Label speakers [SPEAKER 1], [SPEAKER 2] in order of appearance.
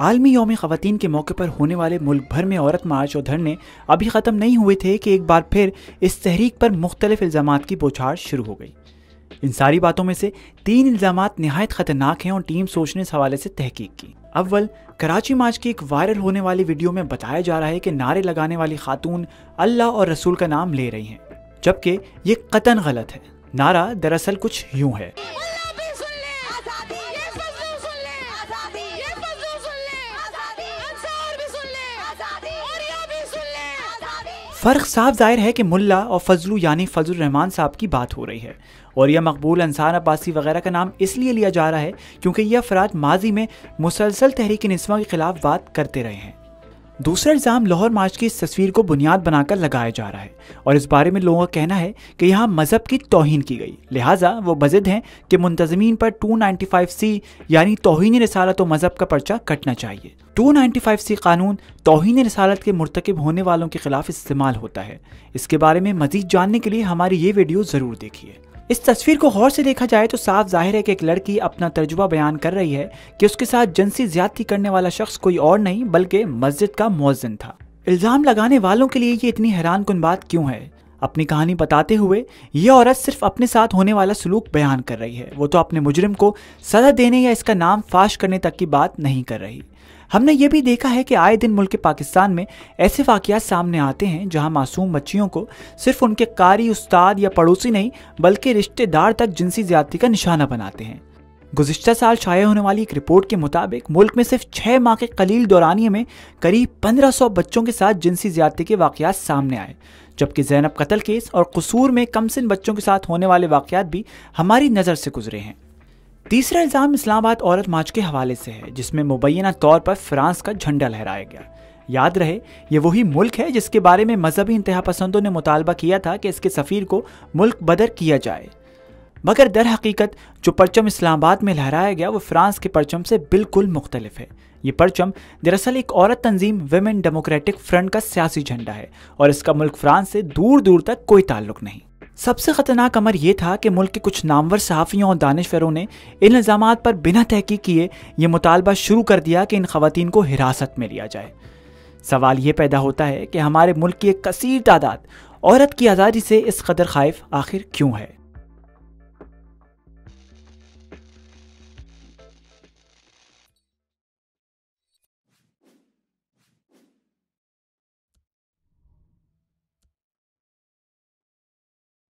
[SPEAKER 1] आलमी यौम ख़वातीन के मौके पर होने वाले मुल्क भर में औरत मार्च और धरने अभी ख़त्म नहीं हुए थे कि एक बार फिर इस तहरीक पर मुख्तलिफ इल्ज़ामात की बौछार शुरू हो गई। इन सारी बातों में से 3 इल्ज़ामात नहायत ख़तरनाक हैं और टीम सोच ने इस हवाले से तहकीक की। अव्वल, कराची मार्च की एक वायरल होने वाली वीडियो में बताया जा रहा है कि नारे लगाने वाली खातून अल्लाह और रसूल का नाम ले रही हैं, जबकि ये कतन गलत है। नारा दरअसल कुछ यूं है। फ़र्क साफ जाहिर है कि मुल्ला और फजलू यानी फजलुर रहमान साहब की बात हो रही है और यह मकबूल अंसार अब्बासी वगैरह का नाम इसलिए लिया जा रहा है क्योंकि यह अफराद माजी में मुसलसल तहरीक निस्वां के खिलाफ बात करते रहे हैं। दूसरा इल्ज़ाम लाहौर मार्च की इस तस्वीर को बुनियाद बनाकर लगाया जा रहा है और इस बारे में लोगों का कहना है कि यहाँ मजहब की तौहीन की गई, लिहाजा वो बज़िद हैं कि मुंतज़मीन पर 295C यानी तौहीन रिसालत और मजहब का पर्चा कटना चाहिए। 295C कानून तौहीन रिसालत के मुर्तकिब होने वालों के खिलाफ इस्तेमाल होता है। इसके बारे में मजीद जानने के लिए हमारी ये वीडियो ज़रूर देखिए। इस तस्वीर को गौर से देखा जाए तो साफ जाहिर है कि एक लड़की अपना तजुर्बा बयान कर रही है कि उसके साथ जिनसी ज्यादती करने वाला शख्स कोई और नहीं बल्कि मस्जिद का मुअज्जिन था। इल्जाम लगाने वालों के लिए ये इतनी हैरान-कुन बात क्यों है? अपनी कहानी बताते हुए ये औरत सिर्फ अपने साथ होने वाला सलूक बयान कर रही है, वो तो अपने मुजरिम को सजा देने या इसका नाम फाश करने तक की बात नहीं कर रही। हमने ये भी देखा है कि आए दिन मुल्क पाकिस्तान में ऐसे वाक़यात सामने आते हैं जहां मासूम बच्चियों को सिर्फ उनके कारी, उस्ताद या पड़ोसी नहीं बल्कि रिश्तेदार तक जिनसी ज्यादती का निशाना बनाते हैं। गुज़िश्ता साल शाया होने वाली एक रिपोर्ट के मुताबिक मुल्क में सिर्फ 6 माह के कलील दौरानिये में करीब 1500 बच्चों के साथ जिनसी ज्यादती के वाक़यात सामने आए, जबकि ज़ैनब कत्ल केस और कसूर में कमसिन बच्चों के साथ होने वाले वाक़यात भी हमारी नज़र से गुजरे हैं। तीसरा इल्ज़ाम इस्लामाबाद औरत मार्च के हवाले से है, जिसमें मुबैना तौर पर फ्रांस का झंडा लहराया गया। याद रहे, ये वही मुल्क है जिसके बारे में मजहबी इंतहा पसंदों ने मुतालबा किया था कि इसके सफ़ीर को मुल्क बदर किया जाए, मगर दर हकीकत जो परचम इस्लामाबाद में लहराया गया वो फ्रांस के परचम से बिल्कुल मुख्तलिफ है। ये परचम दरअसल एक औरत तंजीम विमेन डेमोक्रेटिक फ्रंट का सियासी झंडा है और इसका मुल्क फ्रांस से दूर दूर तक कोई ताल्लुक नहीं। सबसे खतरनाक अमर यह था कि मुल्क के कुछ नामवर सहाफ़ियों और दानिशवरों ने इन इल्ज़ामात पर बिना तहकीक किए ये मुतालबा शुरू कर दिया कि इन ख़वातीन को हिरासत में लिया जाए। सवाल ये पैदा होता है कि हमारे मुल्क की एक कसीर तादाद औरत की आज़ादी से इस कदर खाइफ आखिर क्यों है?